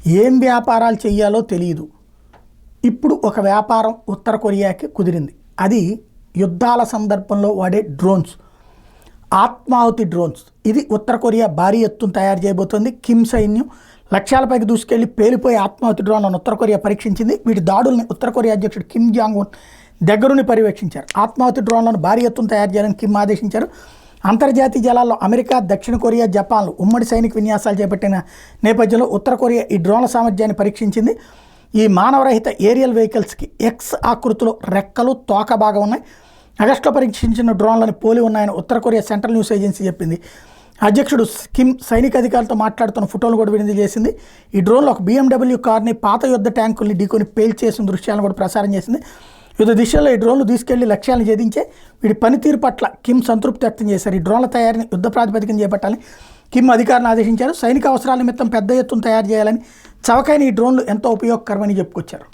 ఏం వ్యాపారాలు చేయాలో తెలియదు. ఇప్పుడు ఒక వ్యాపారం ఉత్తర కొరియాకి కుదిరింది. అది యుద్ధాల సందర్భంలో వాడే డ్రోన్స్, ఆత్మాహుతి డ్రోన్స్. ఇది ఉత్తర కొరియా భారీ ఎత్తున తయారు చేయబోతోంది. కిమ్ సైన్యం లక్ష్యాలపైకి దూసుకెళ్లి పేలిపోయే ఆత్మాహుతి డ్రోన్లను ఉత్తర కొరియా పరీక్షించింది. వీటి దాడుల్ని ఉత్తర కొరియా అధ్యక్షుడు కిమ్ జాంగ్ ఉన్ దగ్గరుని పర్యవేక్షించారు. ఆత్మాహుతి డ్రోన్లను భారీ ఎత్తున తయారు చేయాలని కిమ్ ఆదేశించారు. అంతర్జాతీయ జలాల్లో అమెరికా, దక్షిణ కొరియా, జపాన్లు ఉమ్మడి సైనిక విన్యాసాలు చేపట్టిన నేపథ్యంలో ఉత్తర కొరియా ఈ డ్రోన్ల సామర్థ్యాన్ని పరీక్షించింది. ఈ మానవరహిత ఏరియల్ వెహికల్స్కి ఎక్స్ ఆకృతిలో రెక్కలు, తోక భాగం ఉన్నాయి. ఆగస్టులో పరీక్షించిన డ్రోన్లను పోలి ఉన్నాయని ఉత్తర కొరియా సెంట్రల్ న్యూస్ ఏజెన్సీ చెప్పింది. అధ్యక్షుడు కిమ్ సైనిక అధికారులతో మాట్లాడుతున్న ఫోటోలు కూడా విడుదల చేసింది. ఈ డ్రోన్లో ఒక BMW కార్ని, పాత యుద్ధ ట్యాంకుల్ని ఢీకొని పేల్చేసిన దృశ్యాలను కూడా ప్రసారం చేసింది. వివిధ దిశల్లో ఈ డ్రోన్లు తీసుకెళ్లి లక్ష్యాలను ఛేదించే వీటి పనితీరు పట్ల కిమ్ సంతృప్తి వ్యక్తం చేశారు. ఈ డ్రోన్ల తయారీని యుద్ధ ప్రాతిపదికన చేపట్టాలని కిమ్ అధికారులను ఆదేశించారు. సైనిక అవసరాల నిమిత్తం పెద్ద ఎత్తున తయారు చేయాలని, చవకైన ఈ డ్రోన్లు ఎంతో ఉపయోగకరమని చెప్పుకొచ్చారు.